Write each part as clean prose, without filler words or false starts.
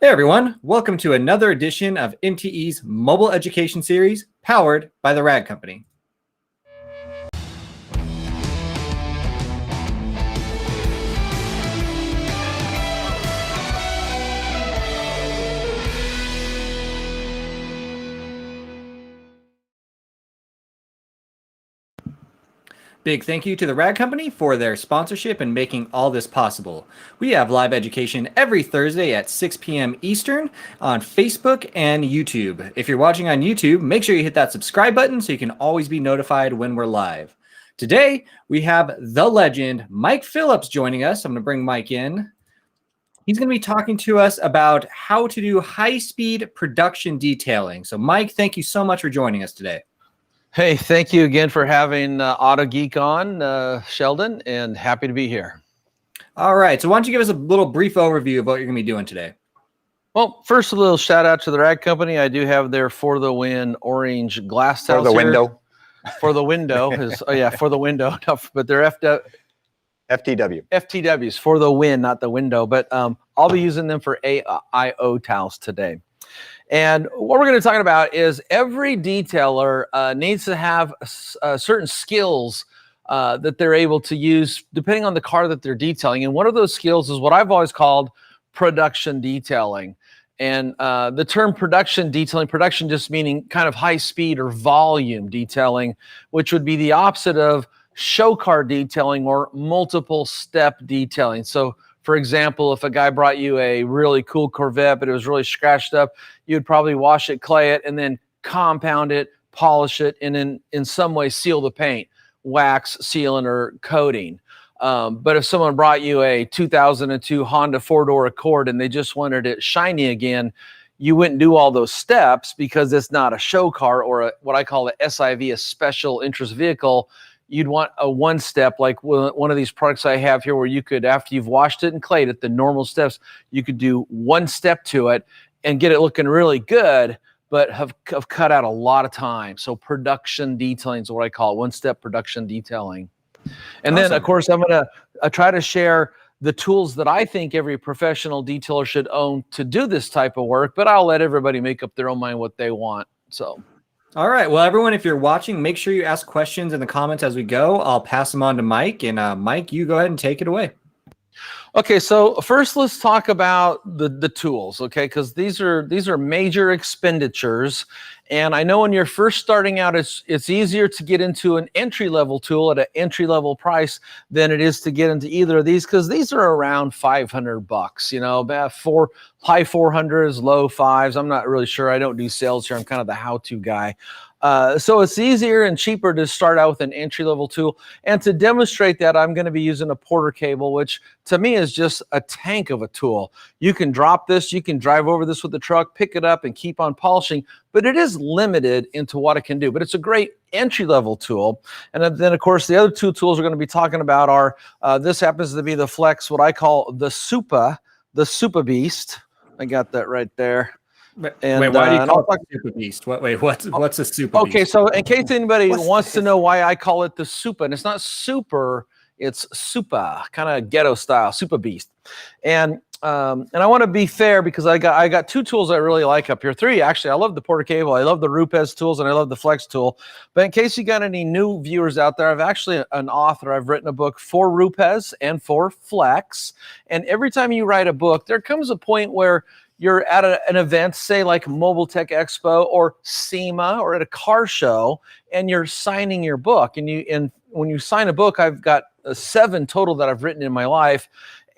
Hey everyone, welcome to another edition of MTE's Mobile Education Series, powered by the RAD Company. Big thank you to the RAD Company for their sponsorship and making all this possible. We have live education every Thursday at 6 p.m. Eastern on Facebook and YouTube. If you're watching on YouTube, make sure you hit that subscribe button so you can always be notified when we're live. Today, we have the legend, Mike Phillips, joining us. I'm going to bring Mike in. He's going to be talking to us about how to do high-speed production detailing. So, Mike, thank you so much for joining us today. Hey, thank you again for having Auto Geek on, Sheldon, and happy to be here. All right. So why don't you give us a little brief overview of what you're going to be doing today? Well, first, a little shout out to the RAD Company. I do have their For the Win orange glass towels for the window. For the window is for the window, but they're FTWs for the win, not the window. But I'll be using them for AIO towels today. And what we're going to talk about is every detailer needs to have certain skills that they're able to use depending on the car that they're detailing. And one of those skills is what I've always called production detailing. And the term production detailing, production just meaning kind of high speed or volume detailing, which would be the opposite of show car detailing or multiple step detailing. So for example, if a guy brought you a really cool Corvette, but it was really scratched up, you'd probably wash it, clay it, and then compound it, polish it, and then in some way seal the paint, wax, sealant, or coating. But if someone brought you a 2002 Honda four-door Accord and they just wanted it shiny again, you wouldn't do all those steps because it's not a show car or what I call a SIV, a special interest vehicle. You'd want a one step, like one of these products I have here where you could, after you've washed it and clayed it, the normal steps, you could do one step to it and get it looking really good, but have cut out a lot of time. So production detailing is what I call it, one-step production detailing. And then, of course, I'm going to try to share the tools that I think every professional detailer should own to do this type of work, but I'll let everybody make up their own mind what they want. So. All right. Well, everyone, if you're watching, make sure you ask questions in the comments as we go. I'll pass them on to Mike. And Mike, you go ahead and take it away. Okay, so first let's talk about the tools, okay? Because these are major expenditures, and I know when you're first starting out, it's easier to get into an entry-level tool at an entry-level price than it is to get into either of these, because these are around $500, you know, about high 400s, low fives. I'm not really sure. I don't do sales here. I'm kind of the how-to guy. So it's easier and cheaper to start out with an entry-level tool. And to demonstrate that, I'm going to be using a Porter cable, which to me is just a tank of a tool. You can drop this, you can drive over this with the truck, pick it up and keep on polishing, but it is limited into what it can do. But it's a great entry-level tool. And then, of course, the other two tools we're going to be talking about are, this happens to be the Flex, what I call the Super Beast. I got that right there. And, wait, why do you call it Super Beast? What's a Super Beast? Okay, so in case anybody wants to know why I call it the Super, and it's not super, it's Super, kind of ghetto style, Super Beast. And I want to be fair because I got two tools I really like up here. Three, actually. I love the Porter cable, I love the Rupes tools, and I love the Flex tool. But in case you got any new viewers out there, I've actually an author. I've written a book for Rupes and for Flex. And every time you write a book, there comes a point where you're at an event, say like Mobile Tech Expo or SEMA or at a car show, and you're signing your book. And when you sign a book, I've got 7 total that I've written in my life.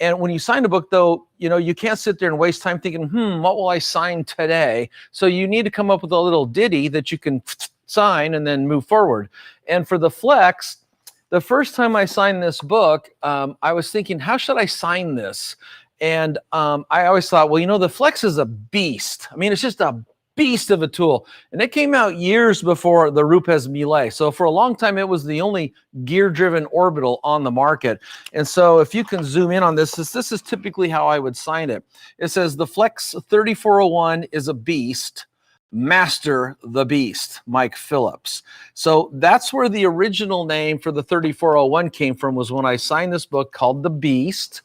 And when you sign a book, though, you know, you can't sit there and waste time thinking, what will I sign today? So you need to come up with a little ditty that you can sign and then move forward. And for the Flex, the first time I signed this book, I was thinking, how should I sign this? And I always thought, well, you know, the Flex is a beast. I mean, it's just a beast of a tool. And it came out years before the Rupes Millet. So for a long time, it was the only gear-driven orbital on the market. And so if you can zoom in on this is typically how I would sign it. It says the Flex 3401 is a beast. Master the Beast, Mike Phillips. So that's where the original name for the 3401 came from, was when I signed this book called The Beast.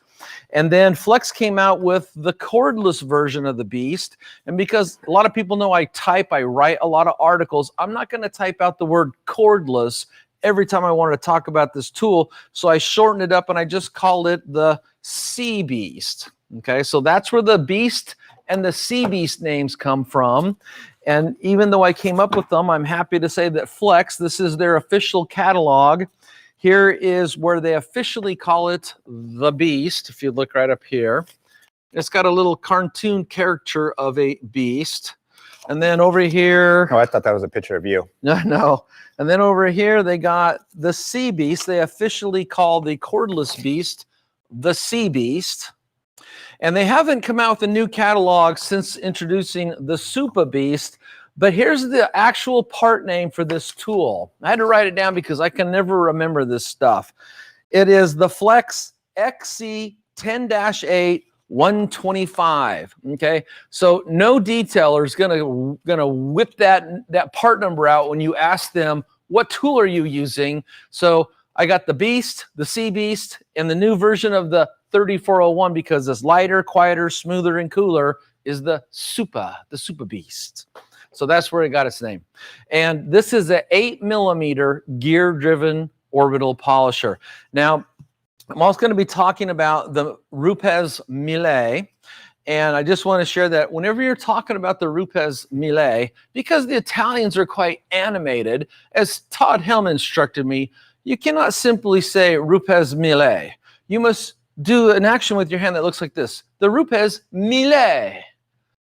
And then Flex came out with the cordless version of the Beast. And because a lot of people know I write a lot of articles, I'm not going to type out the word cordless every time I wanted to talk about this tool. So I shortened it up and I just called it the Sea Beast. Okay, so that's where the Beast and the Sea Beast names come from. And even though I came up with them, I'm happy to say that Flex, this is their official catalog. Here is where they officially call it the Beast. If you look right up here, it's got a little cartoon caricature of a beast. And then over here, oh, I thought that was a picture of you. No. And then over here, they got the Sea Beast. They officially call the cordless Beast the Sea Beast. And they haven't come out with a new catalog since introducing the Super Beast. But here's the actual part name for this tool. I had to write it down because I can never remember this stuff. It is the Flex XC10-8 125. Okay, so no detailer is gonna whip that part number out when you ask them what tool are you using. So I got the Beast, the Sea Beast, and the new version of the 3401 because it's lighter, quieter, smoother, and cooler is the Super Beast. So that's where it got its name. And this is an 8mm gear-driven orbital polisher. Now, I'm also going to be talking about the Rupes Millet. And I just want to share that whenever you're talking about the Rupes Millet, because the Italians are quite animated, as Todd Helm instructed me, you cannot simply say Rupes Millet. You must do an action with your hand that looks like this. The Rupes Millet.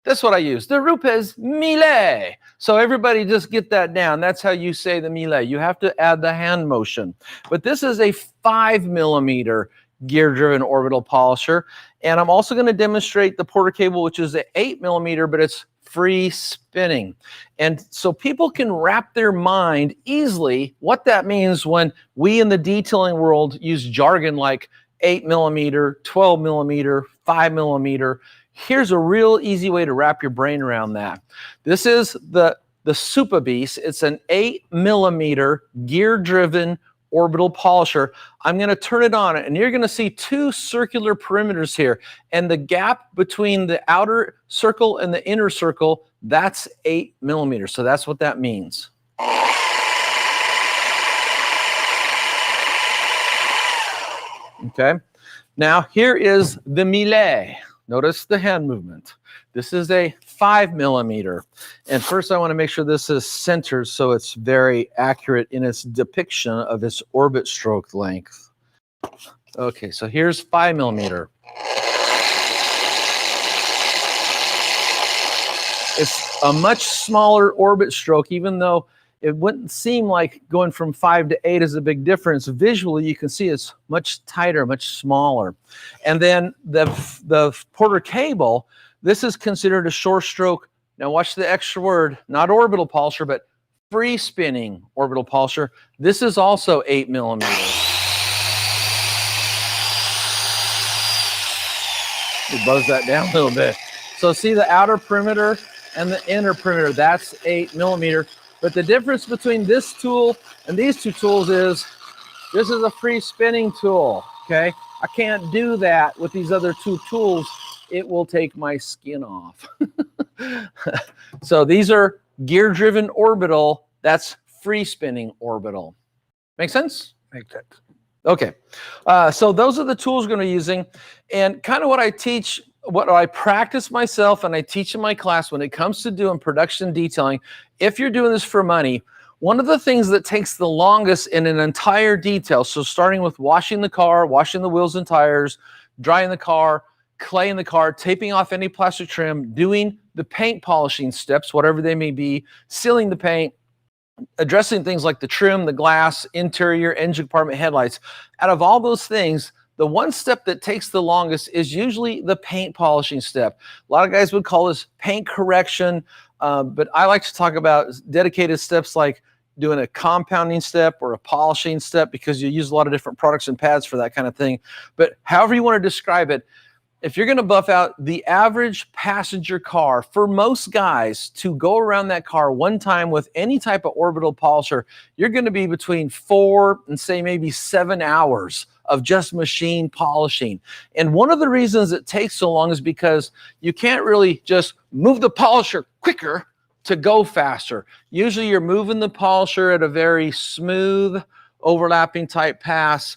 That's what I use. The Rupes Millet. So everybody just get that down. That's how you say the Millet. You have to add the hand motion. But this is a 5mm gear-driven orbital polisher. And I'm also going to demonstrate the Porter cable, which is an 8mm, but it's free spinning. And so people can wrap their mind easily what that means when we in the detailing world use jargon like 8mm, 12mm, 5mm. Here's a real easy way to wrap your brain around that. This is the Super Beast. It's an 8mm gear-driven orbital polisher. I'm going to turn it on, and you're going to see two circular perimeters here. And the gap between the outer circle and the inner circle, that's 8mm. So that's what that means. Okay. Now, here is the Millet. Notice the hand movement. This is a 5mm. And first I want to make sure this is centered so it's very accurate in its depiction of its orbit stroke length. Okay, so here's 5mm. It's a much smaller orbit stroke, even though it wouldn't seem like going from 5 to 8 is a big difference. Visually, you can see it's much tighter, much smaller. And then the Porter cable, this is considered a short stroke. Now watch the extra word, not orbital polisher, but free spinning orbital polisher. This is also 8mm. We buzz that down a little bit. So see the outer perimeter and the inner perimeter, that's 8mm. But the difference between this tool and these two tools is this is a free spinning tool, okay? I can't do that with these other two tools. It will take my skin off. So these are gear-driven orbital. That's free spinning orbital. Make sense? Makes sense. Okay. So those are the tools we're going to be using. And kind of what I teach, what I practice myself and I teach in my class when it comes to doing production detailing, if you're doing this for money, one of the things that takes the longest in an entire detail, so starting with washing the car, washing the wheels and tires, drying the car, claying the car, taping off any plastic trim, doing the paint polishing steps, whatever they may be, sealing the paint, addressing things like the trim, the glass, interior, engine compartment, headlights. Out of all those things, the one step that takes the longest is usually the paint polishing step. A lot of guys would call this paint correction, but I like to talk about dedicated steps like doing a compounding step or a polishing step because you use a lot of different products and pads for that kind of thing. But however you want to describe it, if you're going to buff out the average passenger car, for most guys to go around that car one time with any type of orbital polisher, you're going to be between 4 and say maybe 7 hours of just machine polishing. And one of the reasons it takes so long is because you can't really just move the polisher quicker to go faster. Usually you're moving the polisher at a very smooth, overlapping type pass.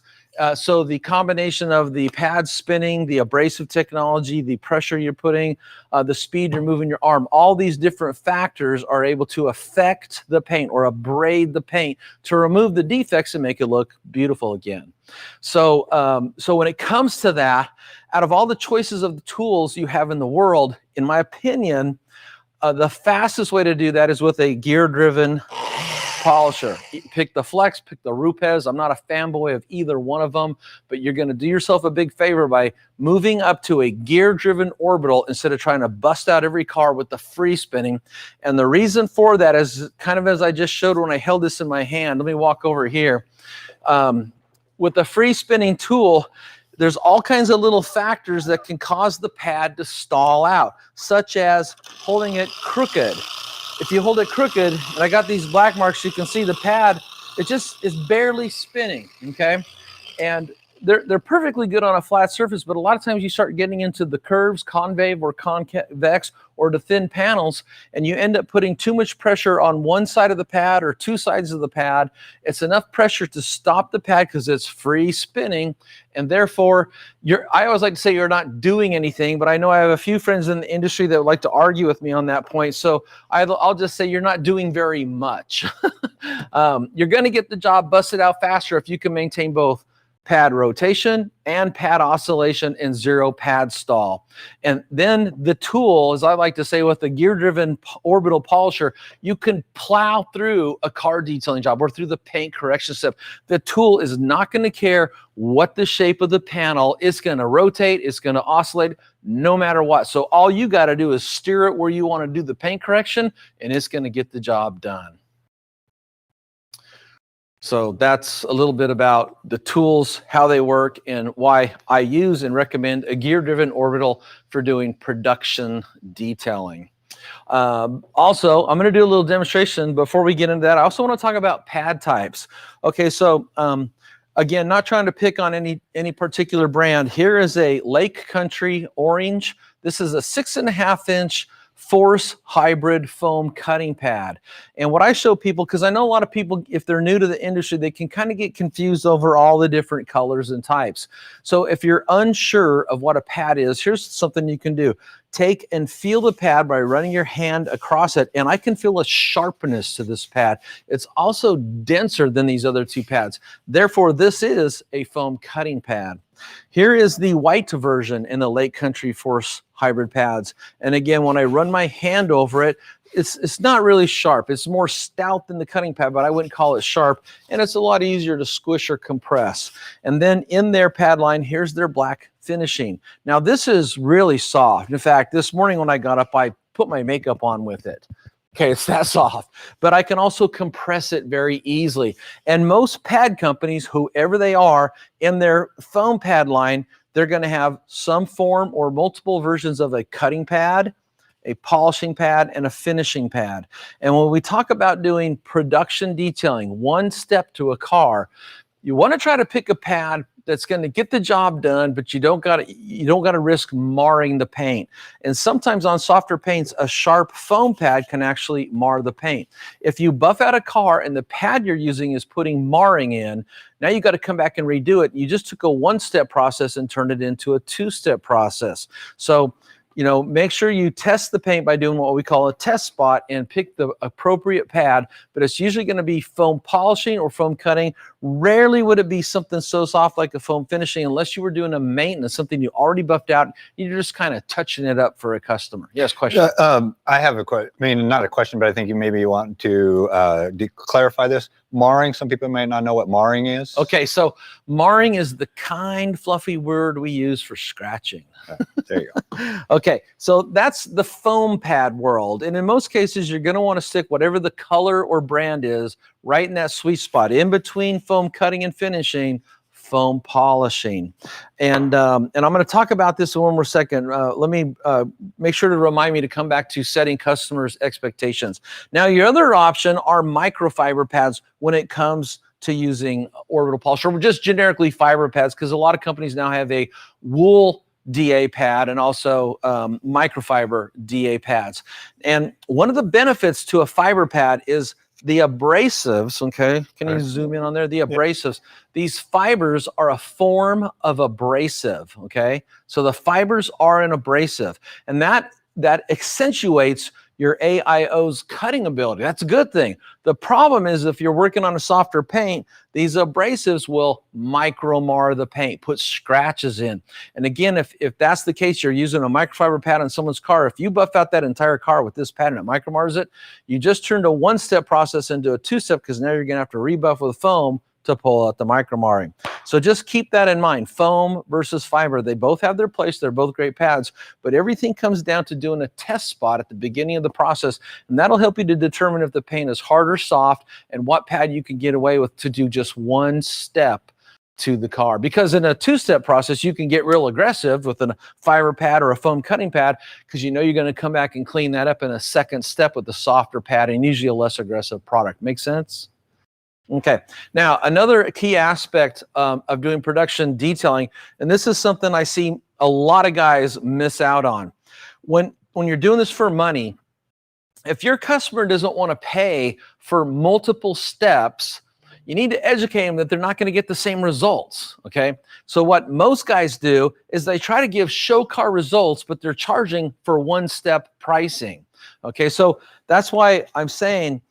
So the combination of the pad spinning, the abrasive technology, the pressure you're putting, the speed you're moving your arm, all these different factors are able to affect the paint or abrade the paint to remove the defects and make it look beautiful again. So, so when it comes to that, out of all the choices of the tools you have in the world, in my opinion, the fastest way to do that is with a gear-driven polisher. Pick the Flex, pick the Rupes. I'm not a fanboy of either one of them, but you're going to do yourself a big favor by moving up to a gear-driven orbital instead of trying to bust out every car with the free spinning. And the reason for that is kind of as I just showed when I held this in my hand. Let me walk over here. With the free spinning tool, there's all kinds of little factors that can cause the pad to stall out, such as holding it crooked. If you hold it crooked, and I got these black marks, you can see the pad, it just is barely spinning, okay? And they're perfectly good on a flat surface, but a lot of times you start getting into the curves, concave or convex, or the thin panels, and you end up putting too much pressure on one side of the pad or two sides of the pad. It's enough pressure to stop the pad because it's free spinning, and therefore, I always like to say you're not doing anything, but I know I have a few friends in the industry that would like to argue with me on that point, so I'll just say you're not doing very much. You're going to get the job busted out faster if you can maintain both pad rotation and pad oscillation and zero pad stall. And then the tool, as I like to say, with the gear-driven orbital polisher, you can plow through a car detailing job or through the paint correction step. The tool is not going to care what the shape of the panel. It's going to rotate, it's going to oscillate, no matter what. So all you got to do is steer it where you want to do the paint correction, and it's going to get the job done. So that's a little bit about the tools, how they work, and why I use and recommend a gear-driven orbital for doing production detailing. Also, I'm going to do a little demonstration before we get into that. I also want to talk about pad types. Okay, so again, not trying to pick on any particular brand. Here is a Lake Country Orange. This is a 6.5-inch Force hybrid foam cutting pad. And what I show people, because I know a lot of people, if they're new to the industry, they can kind of get confused over all the different colors and types. So if you're unsure of what a pad is, here's something you can do. Take and feel the pad by running your hand across it, and I can feel a sharpness to this pad. It's also denser than these other two pads. Therefore, this is a foam cutting pad. Here is the white version in the Lake Country Force hybrid pads. And again, when I run my hand over it, it's not really sharp. It's more stout than the cutting pad, but I wouldn't call it sharp. And it's a lot easier to squish or compress. And then in their pad line, here's their black finishing. Now this is really soft. In fact, this morning when I got up, I put my makeup on with it. Okay, it's that soft, but I can also compress it very easily. And most pad companies, whoever they are, in their foam pad line, they're going to have some form or multiple versions of a cutting pad, a polishing pad, and a finishing pad. And when we talk about doing production detailing, one step to a car, you want to try to pick a pad that's going to get the job done, but you don't got to risk marring the paint. And sometimes on softer paints, a sharp foam pad can actually mar the paint. If you buff out a car and the pad you're using is putting marring in, now you got to come back and redo it. You just took a one-step process and turned it into a two-step process. So, you know, make sure you test the paint by doing what we call a test spot and pick the appropriate pad, but it's usually going to be foam polishing or foam cutting. Rarely would it be something so soft like a foam finishing unless you were doing a maintenance, something you already buffed out. You're just kind of touching it up for a customer. Yes, question? I have a question. I mean, not a question, but I think you maybe want to clarify this. Marring, some people may not know what marring is. Okay, so marring is the kind, fluffy word we use for scratching. There you go. Okay, so that's the foam pad world. And in most cases, you're going to want to stick whatever the color or brand is right in that sweet spot. In between foam cutting and finishing, foam polishing. And I'm going to talk about this in one more second. Let me make sure to remind me to come back to setting customers' expectations. Now, your other option are microfiber pads when it comes to using orbital polish, or just generically fiber pads, because a lot of companies now have a wool DA pad and also microfiber DA pads. And one of the benefits to a fiber pad is the abrasives. Okay, can you zoom in on there? The abrasives. These fibers are a form of abrasive. Okay, so the fibers are an abrasive, and that accentuates your AIO's cutting ability. That's a good thing. The problem is if you're working on a softer paint, these abrasives will micro-mar the paint, put scratches in. And again, if that's the case, you're using a microfiber pad on someone's car, if you buff out that entire car with this pad and it micro-mars it, you just turned a one-step process into a two-step, because now you're gonna have to rebuff with foam to pull out the micro-marring. So just keep that in mind. Foam versus fiber, they both have their place. They're both great pads, but everything comes down to doing a test spot at the beginning of the process, and that'll help you to determine if the paint is hard or soft and what pad you can get away with to do just one step to the car. Because in a two-step process, you can get real aggressive with a fiber pad or a foam cutting pad, because you know you're going to come back and clean that up in a second step with a softer pad and usually a less aggressive product. Make sense? Okay, now another key aspect of doing production detailing, and this is something I see a lot of guys miss out on. When you're doing this for money, if your customer doesn't want to pay for multiple steps, you need to educate them that they're not going to get the same results, okay? So what most guys do is they try to give show car results, but they're charging for one-step pricing, okay? So that's why I'm saying,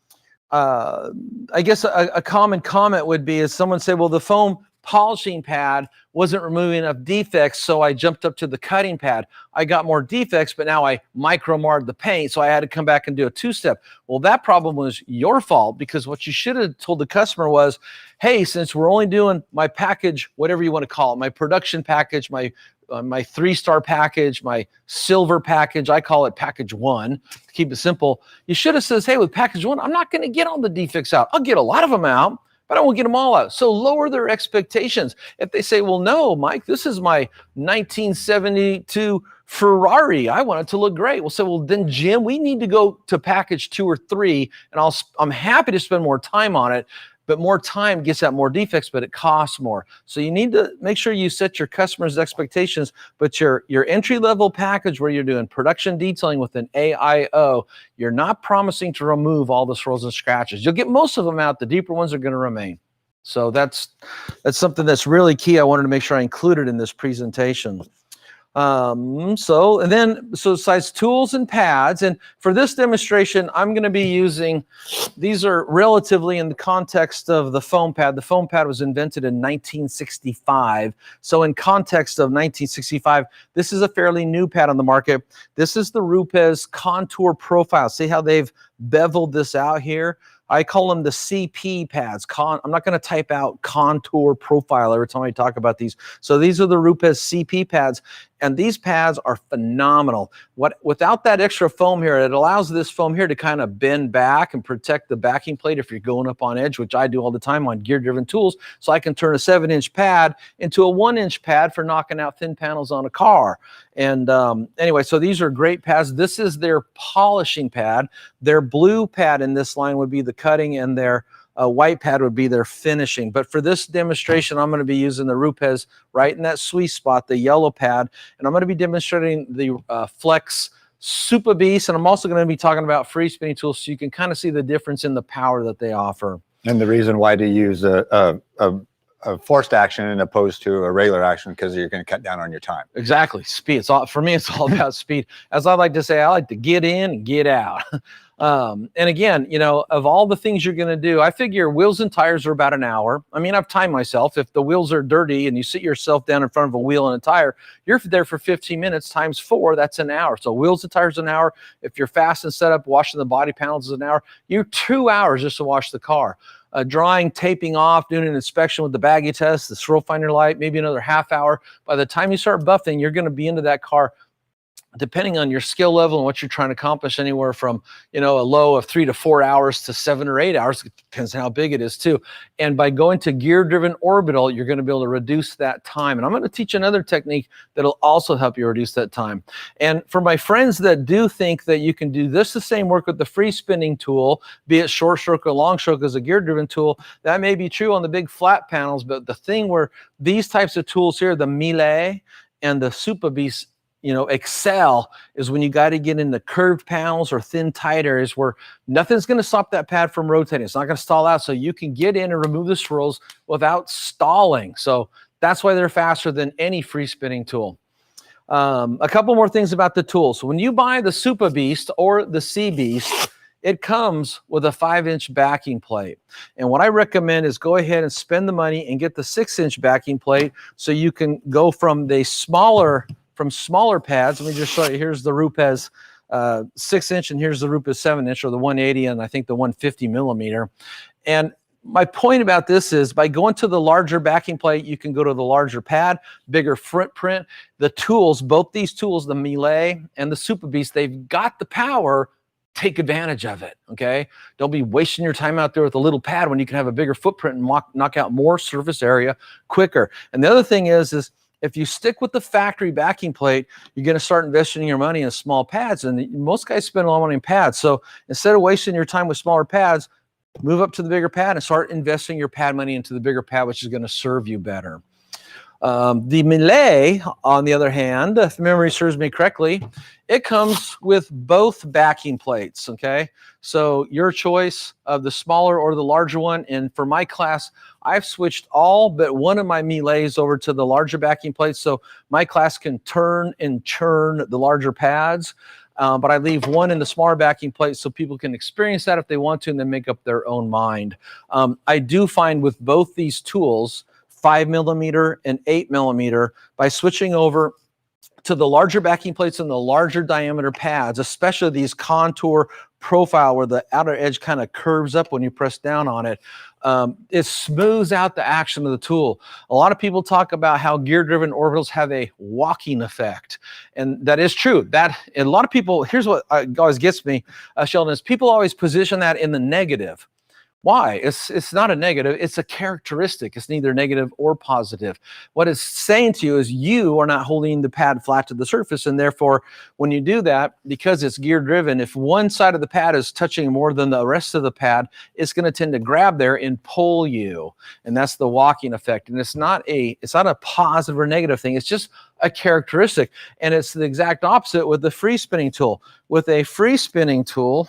I guess a common comment would be is someone say, well, the foam polishing pad wasn't removing enough defects, so I jumped up to the cutting pad. I got more defects, but now I micro-marred the paint, so I had to come back and do a two-step. Well, that problem was your fault, because what you should have told the customer was, hey, since we're only doing my package, whatever you want to call it, my production package, my 3-star package, my silver package, I call it package 1 to keep it simple. You should have said, hey, with package 1, I'm not going to get all the defects out. I'll get a lot of them out, but I won't get them all out. So lower their expectations. If they say, well, no, Mike, this is my 1972 Ferrari, I want it to look great. We'll say, well, then Jim, we need to go to package 2 or 3, and I'm happy to spend more time on it. But more time gets out more defects, but it costs more. So you need to make sure you set your customers' expectations, but your entry-level package where you're doing production detailing with an AIO, you're not promising to remove all the swirls and scratches. You'll get most of them out. The deeper ones are going to remain. So that's something that's really key. I wanted to make sure I included in this presentation. So besides tools and pads, and for this demonstration, I'm going to be using, these are relatively in the context of the foam pad. The foam pad was invented in 1965. So in context of 1965, this is a fairly new pad on the market. This is the Rupes Contour Profile. See how they've beveled this out here? I call them the CP pads. I'm not going to type out contour profile every time I talk about these. So these are the Rupes CP pads, and these pads are phenomenal. Without that extra foam here, it allows this foam here to kind of bend back and protect the backing plate if you're going up on edge, which I do all the time on gear-driven tools. So I can turn a 7-inch pad into a 1-inch pad for knocking out thin panels on a car. And anyway, so these are great pads. This is their polishing pad. Their blue pad in this line would be the cutting, and their white pad would be their finishing. But for this demonstration, I'm going to be using the Rupes right in that sweet spot, the yellow pad, and I'm going to be demonstrating the Flex Super Beast, and I'm also going to be talking about free spinning tools so you can kind of see the difference in the power that they offer. And the reason why to use a forced action opposed to a regular action, because you're going to cut down on your time. Exactly. Speed. It's all, for me, it's all about speed. As I like to say, I like to get in and get out. And again, you know, of all the things you're going to do, I figure wheels and tires are about an hour. I mean, I've timed myself. If the wheels are dirty and you sit yourself down in front of a wheel and a tire, you're there for 15 minutes times 4, that's an hour. So wheels and tires an hour. If you're fast and set up, washing the body panels is an hour. You're 2 hours just to wash the car. Drying, taping off, doing an inspection with the baggie test, the swirl finder light, maybe another half hour. By the time you start buffing, you're going to be into that car depending on your skill level and what you're trying to accomplish, anywhere from, a low of 3 to 4 hours to 7 or 8 hours. It depends on how big it is too. And by going to gear-driven orbital, you're going to be able to reduce that time. And I'm going to teach another technique that'll also help you reduce that time. And for my friends that do think that you can do the same work with the free spinning tool, be it short stroke or long stroke as a gear-driven tool, that may be true on the big flat panels. But the thing where these types of tools here, the Melee and the Super Beast, excel is when you got to get into curved panels or thin tight areas where nothing's going to stop that pad from rotating. It's not going to stall out, so you can get in and remove the swirls without stalling. So that's why they're faster than any free spinning tool. A couple more things about the tool. So when you buy the Super Beast or the Sea Beast, it comes with a 5-inch backing plate. And what I recommend is go ahead and spend the money and get the 6-inch backing plate so you can go from smaller pads. Let me just show you. Here's the Rupes 6-inch, and here's the Rupes 7-inch, or the 180, and I think the 150 millimeter. And my point about this is by going to the larger backing plate, you can go to the larger pad, bigger footprint. The tools, both these tools, the Melee and the Super Beast, they've got the power. Take advantage of it, okay? Don't be wasting your time out there with a little pad when you can have a bigger footprint and knock out more surface area quicker. And the other thing is if you stick with the factory backing plate, you're going to start investing your money in small pads. And most guys spend a lot of money in pads. So instead of wasting your time with smaller pads, move up to the bigger pad and start investing your pad money into the bigger pad, which is going to serve you better. The Melee, on the other hand, if memory serves me correctly, it comes with both backing plates, okay? So your choice of the smaller or the larger one. And for my class, I've switched all but one of my Melees over to the larger backing plates, so my class can turn and churn the larger pads. But I leave one in the smaller backing plate so people can experience that if they want to and then make up their own mind. I do find with both these tools, 5 millimeter and 8 millimeter, by switching over to the larger backing plates and the larger diameter pads, especially these contour profile where the outer edge kind of curves up when you press down on it, it smooths out the action of the tool. A lot of people talk about how gear-driven orbitals have a walking effect, and that is true. And a lot of people, here's what always gets me, Sheldon, is people always position that in the negative. Why? It's not a negative. It's a characteristic. It's neither negative or positive. What it's saying to you is you are not holding the pad flat to the surface, and therefore, when you do that, because it's gear driven, if one side of the pad is touching more than the rest of the pad, it's going to tend to grab there and pull you, and that's the walking effect. And it's not a positive or negative thing. It's just a characteristic, and it's the exact opposite with the free spinning tool. With a free spinning tool,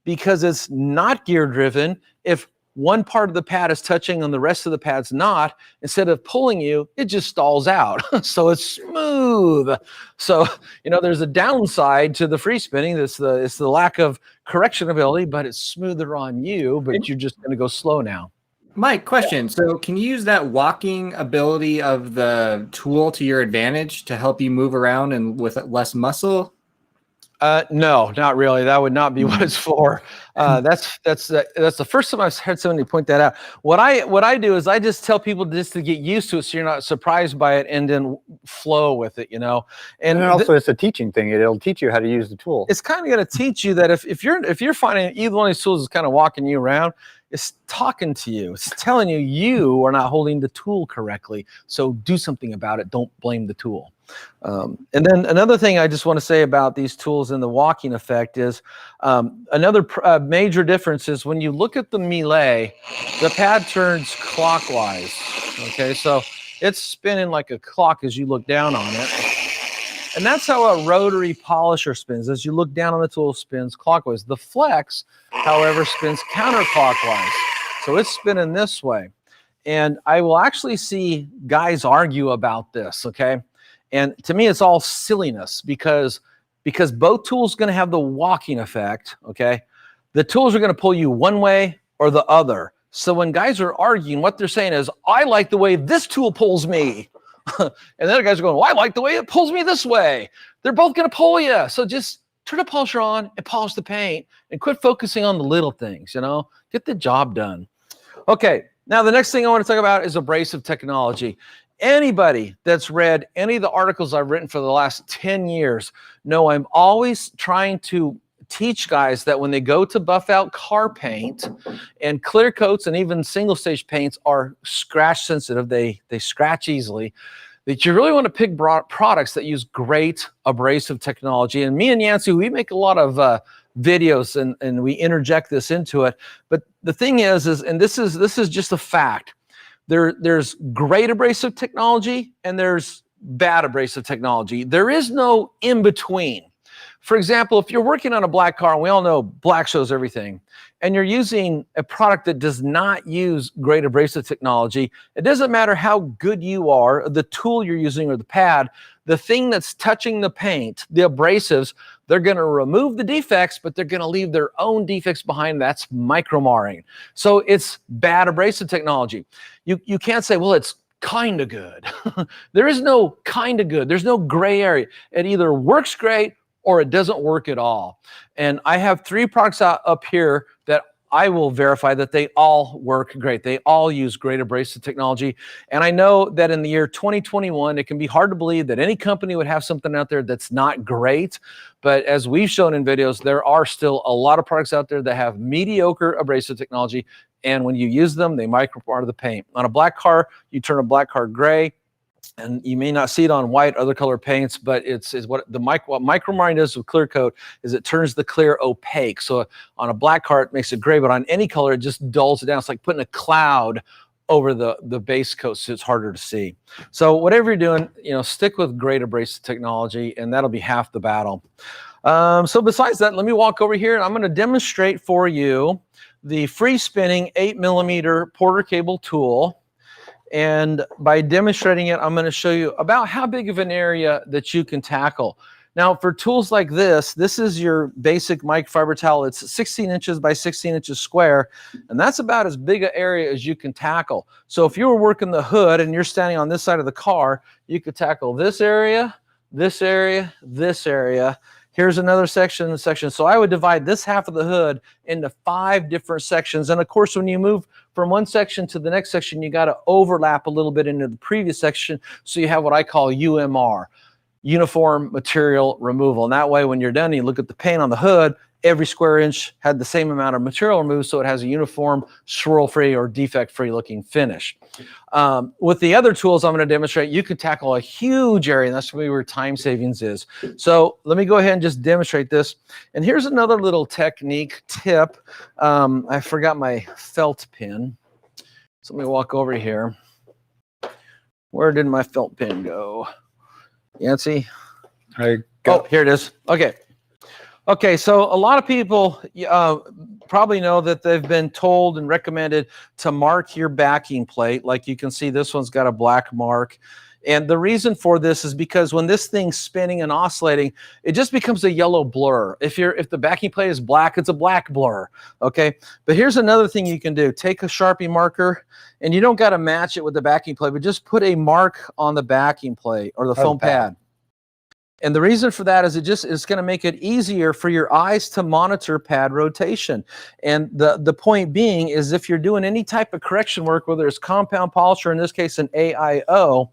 because it's not gear driven, if one part of the pad is touching and the rest of the pad's not, instead of pulling you, it just stalls out. So it's smooth. So, there's a downside to the free spinning. It's the lack of correction ability, but it's smoother on you, but you're just going to go slow now. Mike, question. So can you use that walking ability of the tool to your advantage to help you move around and with less muscle? No, not really. That would not be what it's for. That's the first time I've heard somebody point that out. What I do is I just tell people just to get used to it, so you're not surprised by it, and then flow with it, And then also it's a teaching thing. It'll teach you how to use the tool. It's kind of going to teach you that if you're finding either one of these tools is kind of walking you around, it's talking to you. It's telling you are not holding the tool correctly. So do something about it. Don't blame the tool. And then another thing I just want to say about these tools and the walking effect is another major difference is when you look at the Melee, the pad turns clockwise. Okay, so it's spinning like a clock as you look down on it. And that's how a rotary polisher spins. As you look down on the tool, it spins clockwise. The Flex, however, spins counterclockwise. So it's spinning this way. And I will actually see guys argue about this, okay? And to me, it's all silliness because both tools are going to have the walking effect, okay? The tools are going to pull you one way or the other. So when guys are arguing, what they're saying is, I like the way this tool pulls me. And the other guys are going, well, I like the way it pulls me this way. They're both going to pull you. So just turn the polisher on and polish the paint and quit focusing on the little things, Get the job done. Okay, now the next thing I want to talk about is abrasive technology. Anybody that's read any of the articles I've written for the last 10 years know I'm always trying to teach guys that when they go to buff out car paint, and clear coats and even single stage paints are scratch sensitive, they scratch easily, that you really want to pick products that use great abrasive technology. And me and Yancey, we make a lot of videos and we interject this into it. But the thing is and this is just a fact, there's great abrasive technology and there's bad abrasive technology. There is no in between. For example, if you're working on a black car, and we all know black shows everything, and you're using a product that does not use great abrasive technology, it doesn't matter how good you are, the tool you're using or the pad, the thing that's touching the paint, the abrasives, they're going to remove the defects, but they're going to leave their own defects behind. That's micromarring. So it's bad abrasive technology. You can't say, well, it's kind of good. There is no kind of good. There's no gray area. It either works great or it doesn't work at all. And I have 3 products up here that I will verify that they all work great. They all use great abrasive technology. And I know that in the year 2021, it can be hard to believe that any company would have something out there that's not great. But as we've shown in videos, there are still a lot of products out there that have mediocre abrasive technology. And when you use them, they micro-mar the paint. On a black car, you turn a black car gray. And you may not see it on white, other color paints, but it's what micromarring does with clear coat is it turns the clear opaque. So on a black car, it makes it gray, but on any color, it just dulls it down. It's like putting a cloud over the base coat, so it's harder to see. So whatever you're doing, stick with great abrasive technology, and that'll be half the battle. So besides that, let me walk over here, and I'm going to demonstrate for you the free spinning 8mm Porter cable tool. And by demonstrating it, I'm going to show you about how big of an area that you can tackle. Now, for tools like this is your basic microfiber towel. It's 16 inches by 16 inches square, and that's about as big an area as you can tackle. So if you were working the hood and you're standing on this side of the car, you could tackle this area, this area, this area. Here's another section. So I would divide this half of the hood into 5 different sections. And of course, when you move from one section to the next section, you got to overlap a little bit into the previous section. So you have what I call UMR, uniform material removal. And that way, when you're done, you look at the paint on the hood, every square inch had the same amount of material removed, so it has a uniform, swirl-free or defect-free looking finish. With the other tools I'm going to demonstrate, you can tackle a huge area, and that's really where time savings is. So let me go ahead and just demonstrate this. And here's another little technique tip. I forgot my felt pin. So let me walk over here. Where did my felt pin go? Yancey? Oh, here it is. Okay, so a lot of people probably know that they've been told and recommended to mark your backing plate. Like you can see, this one's got a black mark. And the reason for this is because when this thing's spinning and oscillating, it just becomes a yellow blur. If the backing plate is black, it's a black blur, okay? But here's another thing you can do. Take a Sharpie marker, and you don't got to match it with the backing plate, but just put a mark on the backing plate or the foam pad. And the reason for that is it's going to make it easier for your eyes to monitor pad rotation. And the point being is if you're doing any type of correction work, whether it's compound polish or in this case an AIO,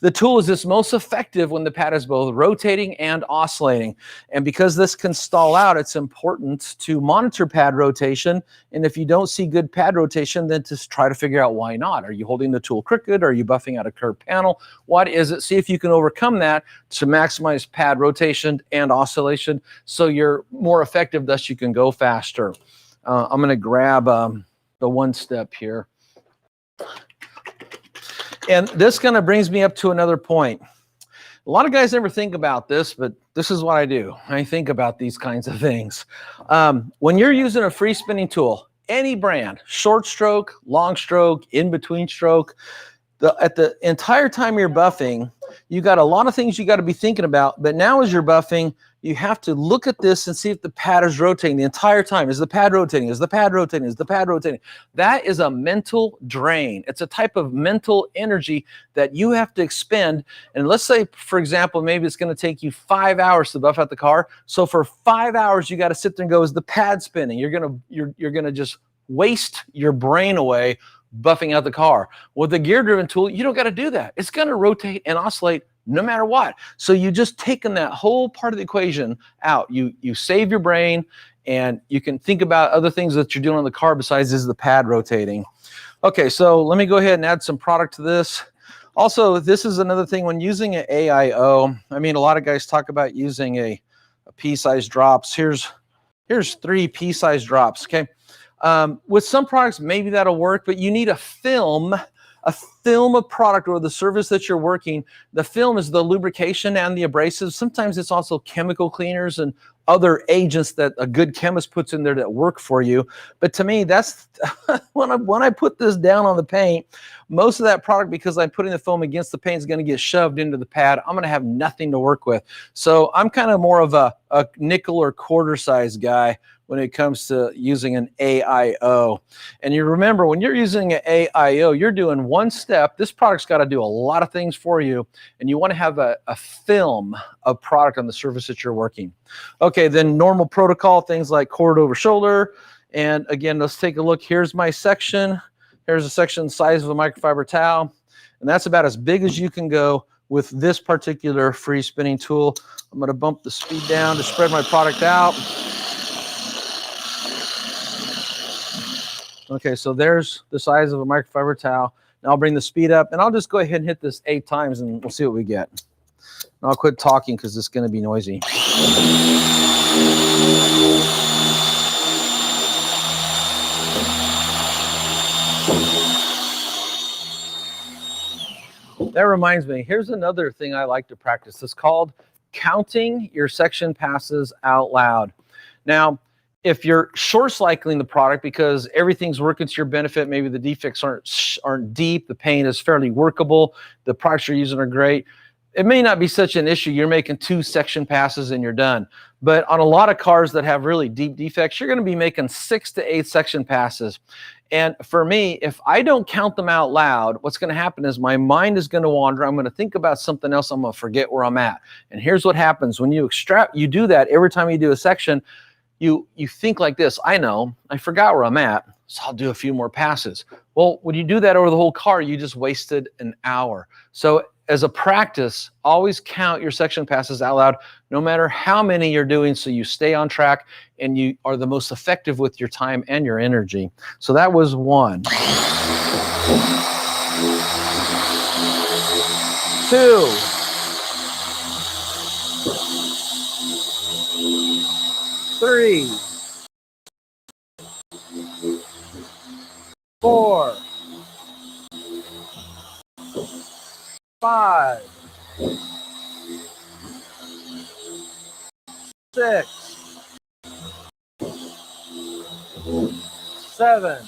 the tool is most effective when the pad is both rotating and oscillating. And because this can stall out, it's important to monitor pad rotation. And if you don't see good pad rotation, then just try to figure out why not. Are you holding the tool crooked? Are you buffing out a curved panel? What is it? See if you can overcome that to maximize pad rotation and oscillation so you're more effective, thus you can go faster. I'm going to grab the one step here. And this kind of brings me up to another point. A lot of guys never think about this, but this is what I do. I think about these kinds of things. When you're using a free spinning tool, any brand, short stroke, long stroke, in-between stroke, at the entire time you're buffing, you got a lot of things you got to be thinking about. But now as you're buffing, you have to look at this and see if the pad is rotating the entire time. Is the pad rotating? Is the pad rotating? Is the pad rotating? That is a mental drain. It's a type of mental energy that you have to expend. And let's say, for example, maybe it's going to take you 5 hours to buff out the car. So for 5 hours, you got to sit there and go, is the pad spinning? You're gonna just waste your brain away buffing out the car. With the gear-driven tool, you don't got to do that. It's going to rotate and oscillate no matter what. So you just taken that whole part of the equation out. You save your brain, and you can think about other things that you're doing on the car besides is the pad rotating. Okay, so let me go ahead and add some product to this. Also, this is another thing when using an AIO. I mean, a lot of guys talk about using a pea-sized drops. Here's 3 pea-sized drops, okay? With some products, maybe that'll work, but you need a film of product or the surface that you're working. The film is the lubrication and the abrasives. Sometimes it's also chemical cleaners and other agents that a good chemist puts in there that work for you. But to me, that's when I put this down on the paint, most of that product, because I'm putting the foam against the paint, is going to get shoved into the pad. I'm going to have nothing to work with. So I'm kind of more of a nickel or quarter size guy when it comes to using an AIO. And you remember, when you're using an AIO, you're doing one step. This product's got to do a lot of things for you, and you want to have a film of product on the surface that you're working. Okay, then normal protocol, things like cord over shoulder. And again, let's take a look. Here's my section. Here's a section the size of a microfiber towel. And that's about as big as you can go with this particular free spinning tool. I'm going to bump the speed down to spread my product out. Okay, so there's the size of a microfiber towel. Now I'll bring the speed up, and I'll just go ahead and hit this 8 times, and we'll see what we get. And I'll quit talking because it's going to be noisy. That reminds me, here's another thing I like to practice. It's called counting your section passes out loud. Now, if you're short cycling the product because everything's working to your benefit, maybe the defects aren't deep, the paint is fairly workable, the products you're using are great, it may not be such an issue. You're making 2 section passes and you're done. But on a lot of cars that have really deep defects, you're going to be making 6 to 8 section passes. And for me, if I don't count them out loud, what's going to happen is my mind is going to wander. I'm going to think about something else. I'm going to forget where I'm at. And here's what happens when you do that every time you do a section. You think like this: I know, I forgot where I'm at, so I'll do a few more passes. Well, when you do that over the whole car, you just wasted an hour. So as a practice, always count your section passes out loud, no matter how many you're doing, so you stay on track and you are the most effective with your time and your energy. So that was 1. 2. 3. 4. 5. 6. 7.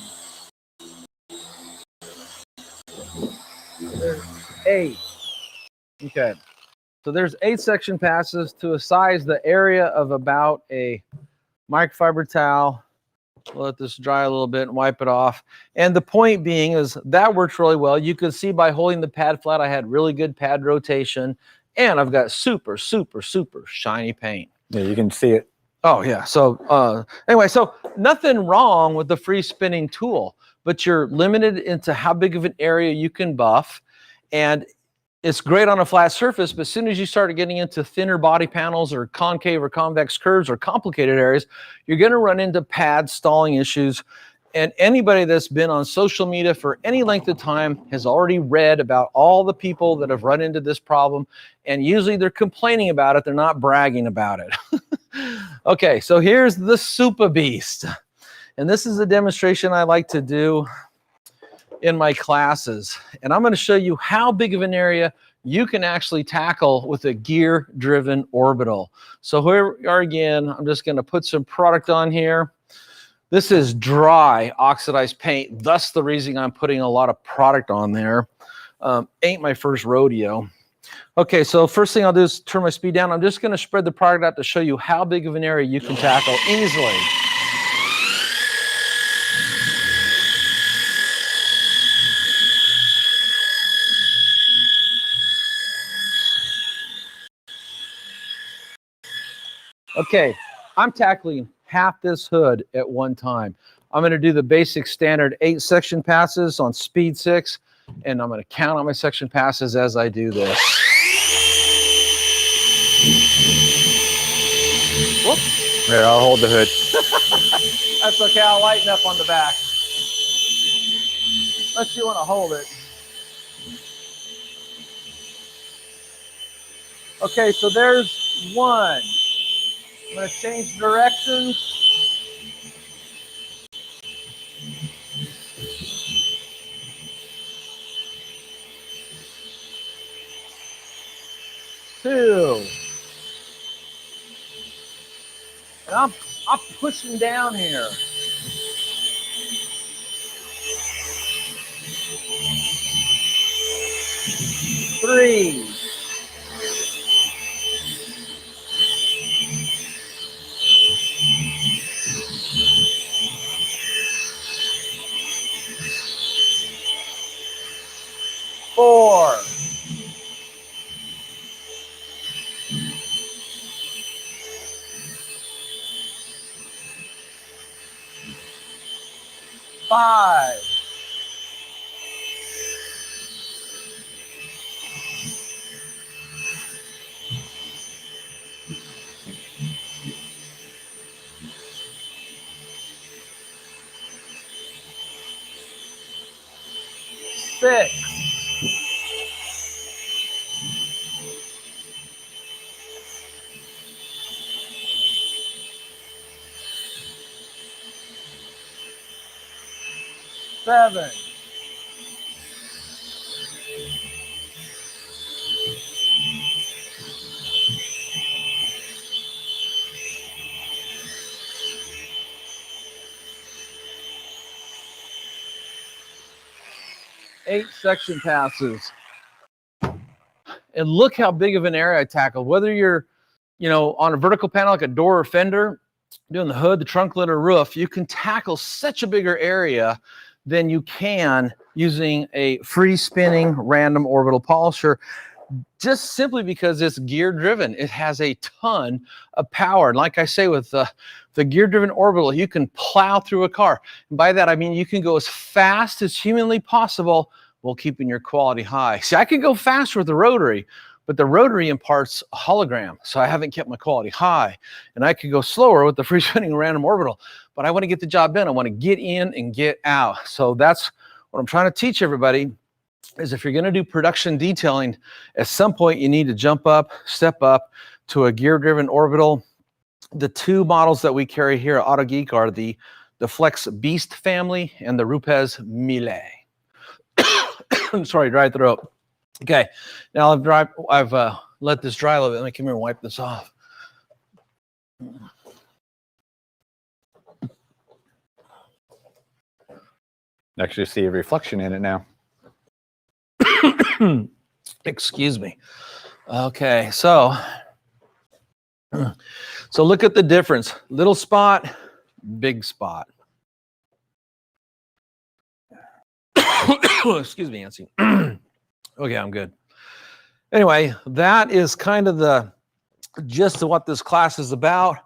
There's 8. Okay. So there's 8 section passes to a size, the area of about a microfiber towel. We'll let this dry a little bit and wipe it off. And the point being is that works really well. You can see by holding the pad flat, I had really good pad rotation, and I've got super, super, super shiny paint. Yeah, you can see it. Oh yeah. So anyway, so nothing wrong with the free spinning tool, but you're limited into how big of an area you can buff. And it's great on a flat surface, but as soon as you start getting into thinner body panels or concave or convex curves or complicated areas, you're going to run into pad stalling issues. And anybody that's been on social media for any length of time has already read about all the people that have run into this problem. And usually they're complaining about it. They're not bragging about it. Okay, so here's the Super Beast. And this is a demonstration I like to do in my classes. And I'm going to show you how big of an area you can actually tackle with a gear-driven orbital. So here we are again. I'm just going to put some product on here. This is dry oxidized paint, thus the reason I'm putting a lot of product on there. Ain't my first rodeo. Okay, so first thing I'll do is turn my speed down. I'm just going to spread the product out to show you how big of an area you can tackle easily. Okay, I'm tackling half this hood at one time. I'm going to do the basic standard 8 section passes on speed 6, and I'm going to count on my section passes as I do this. Whoop. Here, I'll hold the hood. That's okay, I'll lighten up on the back. Unless you want to hold it. Okay, so there's 1. I'm going to change directions. Two. And I'm pushing down here. 3. 4. 5. 6. 7. 8 section passes. And look how big of an area I tackled. Whether you're, on a vertical panel like a door or fender, doing the hood, the trunk lid, or roof, you can tackle such a bigger area than you can using a free spinning random orbital polisher, just simply because it's gear driven. It has a ton of power. And like I say, with the gear driven orbital, you can plow through a car. And by that, I mean you can go as fast as humanly possible while keeping your quality high. See, I could go faster with the rotary, but the rotary imparts a hologram, so I haven't kept my quality high. And I could go slower with the free spinning random orbital, but I want to get the job done. I want to get in and get out. So that's what I'm trying to teach everybody, is if you're going to do production detailing, at some point you need to step up to a gear-driven orbital. The 2 models that we carry here at Auto Geek are the Flex Beast family and the Rupes Mille. I'm sorry, dry throat. Okay, now I've let this dry a little bit. Let me come here and wipe this off. Actually see a reflection in it now. Excuse me. Okay, so look at the difference. Little spot, big spot. Excuse me, Nancy. Okay, I'm good. Anyway, that is kind of the gist of what this class is about.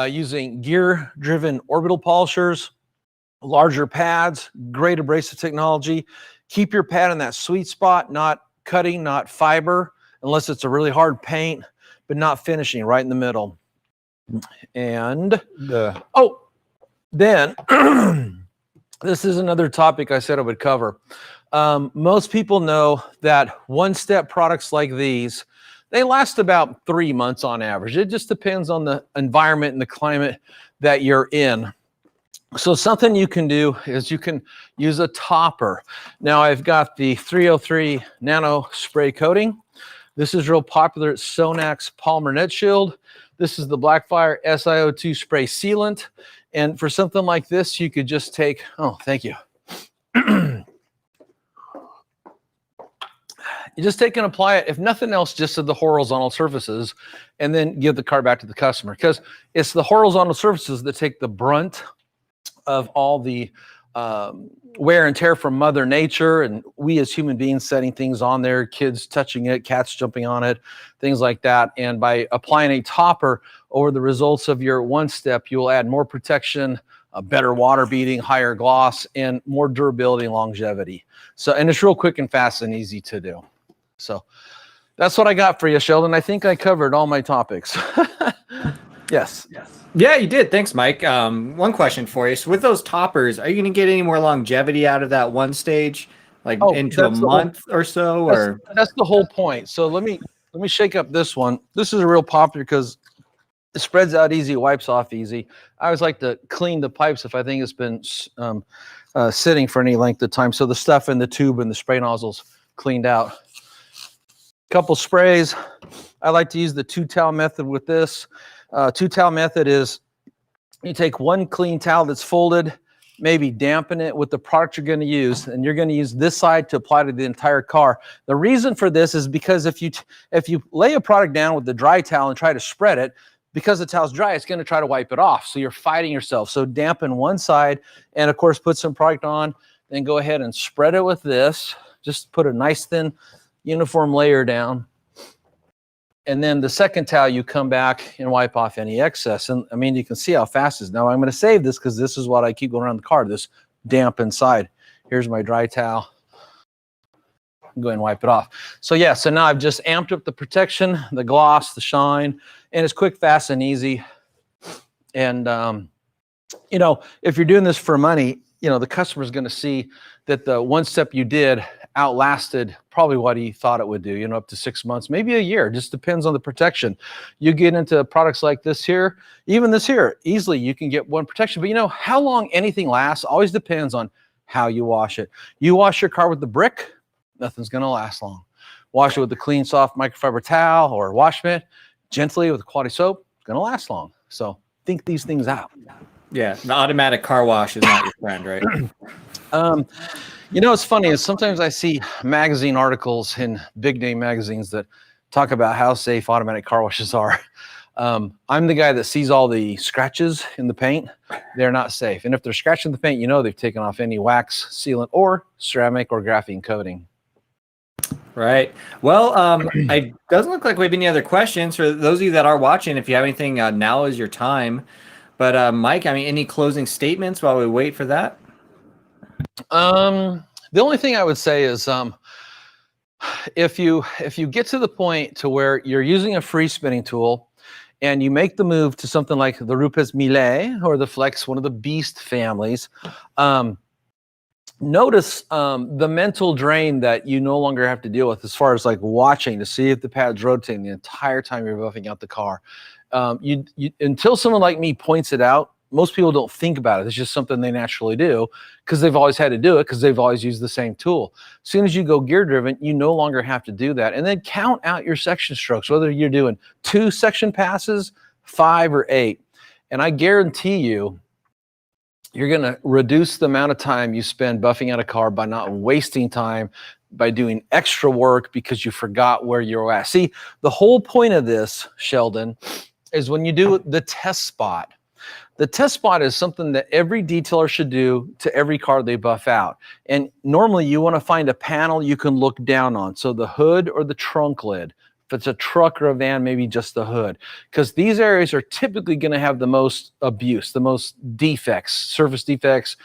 Using gear-driven orbital polishers, larger pads, great abrasive technology. Keep your pad in that sweet spot, not cutting, not fiber, unless it's a really hard paint, but not finishing, right in the middle. And then this is another topic I said I would cover. Most people know that one-step products like these, they last about 3 months on average. It just depends on the environment and the climate that you're in. So something you can do is you can use a topper. Now I've got the 303 nano spray coating. This is real popular at Sonac's Polymer Net Shield. This is the Blackfire SiO2 spray sealant. And for something like this, you could just take, oh, thank you. You just take and apply it, if nothing else, just to the horizontal surfaces, and then give the car back to the customer, because it's the horizontal surfaces that take the brunt of all the wear and tear from Mother Nature, and we as human beings setting things on there, kids touching it, cats jumping on it, things like that. And by applying a topper over the results of your one step, you will add more protection, better water beating, higher gloss, and more durability and longevity. So, and it's real quick and fast and easy to do. So that's what I got for you, Sheldon. I think I covered all my topics. Yes. Yeah, you did. Thanks, Mike. One question for you. So with those toppers, are you going to get any more longevity out of that one stage, like into a month or so? Or that's the whole point. So let me shake up this one. This is a real popular because it spreads out easy, wipes off easy. I always like to clean the pipes if I think it's been sitting for any length of time. So the stuff in the tube and the spray nozzles cleaned out. Couple sprays. I like to use the 2-towel method with this. 2-towel method is you take one clean towel that's folded, maybe dampen it with the product you're going to use, and you're going to use this side to apply to the entire car. The reason for this is because if you lay a product down with the dry towel and try to spread it, because the towel's dry, it's going to try to wipe it off. So you're fighting yourself. So dampen one side, and of course put some product on, then go ahead and spread it with this. Just put a nice thin uniform layer down. And then the second towel, you come back and wipe off any excess. And I mean, you can see how fast it is. Now I'm going to save this because this is what I keep going around the car, this damp inside. Here's my dry towel. Go ahead and wipe it off. So yeah, so now I've just amped up the protection, the gloss, the shine, and it's quick, fast, and easy. And, you know, if you're doing this for money, you know, the customer's going to see that the one step you did outlasted probably what he thought it would do, you know, up to 6 months, maybe a year. Just depends on the protection. You get into products like this here, even this here, easily you can get one protection. But you know, how long anything lasts always depends on how you wash it. You wash your car with the brick, nothing's going to last long. Wash it with the clean, soft microfiber towel or wash mitt, gently with quality soap, it's going to last long. So think these things out. yeah, the automatic car wash is not your friend, right? You know, it's funny is sometimes I see magazine articles in big name magazines that talk about how safe automatic car washes are. I'm the guy that sees all the scratches in the paint. They're not safe. And if they're scratching the paint, you know they've taken off any wax, sealant, or ceramic or graphene coating. Right. Well, it doesn't look like we have any other questions. For those of you that are watching, if you have anything, now is your time. But Mike, I mean, any closing statements while we wait for that? The only thing I would say is if you get to the point to where you're using a free spinning tool and you make the move to something like the Rupes Millet or the Flex, one of the Beast families, notice the mental drain that you no longer have to deal with as far as like watching to see if the pad's rotating the entire time you're buffing out the car. You until someone like me points it out, most people don't think about it. It's just something they naturally do because they've always had to do it because they've always used the same tool. As soon as you go gear driven, you no longer have to do that. And then count out your section strokes, whether you're doing 2 section passes, 5 or 8. And I guarantee you, you're going to reduce the amount of time you spend buffing out a car by not wasting time, by doing extra work because you forgot where you're at. See, the whole point of this, Sheldon, is when you do the test spot. The test spot is something that every detailer should do to every car they buff out. And normally you want to find a panel you can look down on. So the hood or the trunk lid. If it's a truck or a van, maybe just the hood. Because these areas are typically going to have the most abuse, the most defects, surface defects,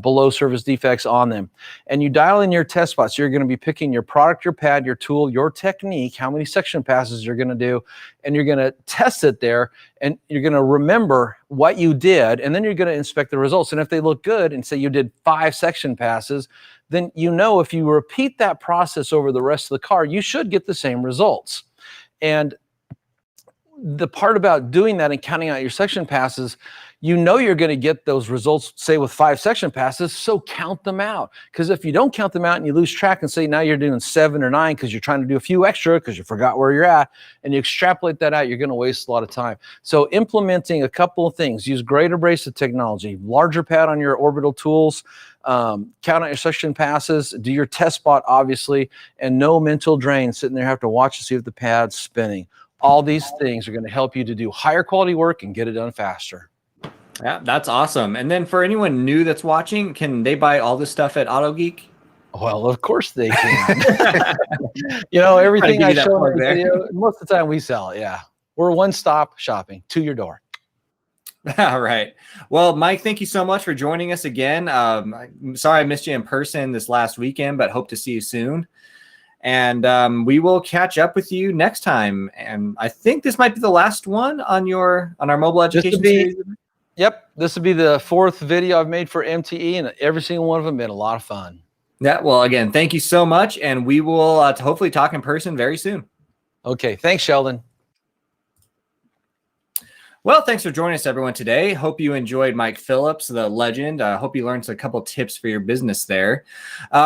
below surface defects on them. And you dial in your test spots. You're going to be picking your product, your pad, your tool, your technique, how many section passes you're going to do, and you're going to test it there, and you're going to remember what you did, and then you're going to inspect the results. And if they look good, and say you did 5 section passes, then you know if you repeat that process over the rest of the car, you should get the same results. And the part about doing that and counting out your section passes, you know you're going to get those results, say with 5 section passes, so count them out. Because if you don't count them out and you lose track and say now you're doing 7 or 9 because you're trying to do a few extra because you forgot where you're at, and you extrapolate that out, you're going to waste a lot of time. So implementing a couple of things, use great abrasive technology, larger pad on your orbital tools, count out your section passes, do your test spot, obviously, and no mental drain, sitting there have to watch to see if the pad's spinning. All these things are going to help you to do higher quality work and get it done faster. Yeah, that's awesome. And then for anyone new that's watching, can they buy all this stuff at AutoGeek? Well, of course they can. You know, everything I show in the video, most of the time we sell it, yeah. We're one-stop shopping to your door. All right. Well, Mike, thank you so much for joining us again. I'm sorry I missed you in person this last weekend, but hope to see you soon. And we will catch up with you next time. And I think this might be the last one on our mobile education series. Yep, this will be the 4th video I've made for MTE, and every single one of them been a lot of fun. Yeah. Well, again, thank you so much, and we will hopefully talk in person very soon. Okay, thanks, Sheldon. Well, thanks for joining us, everyone, today. Hope you enjoyed Mike Phillips, the legend. Hope you learned a couple tips for your business there.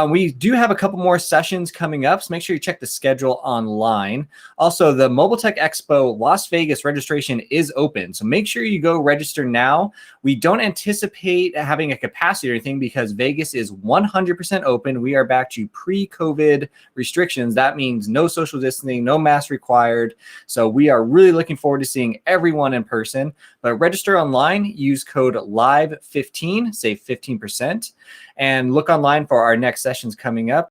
We do have a couple more sessions coming up, so make sure you check the schedule online. Also, the Mobile Tech Expo Las Vegas registration is open, so make sure you go register now. We don't anticipate having a capacity or anything because Vegas is 100% open. We are back to pre-COVID restrictions. That means no social distancing, no mask required. So we are really looking forward to seeing everyone in person. But register online, use code LIVE15, save 15%, and look online for our next sessions coming up.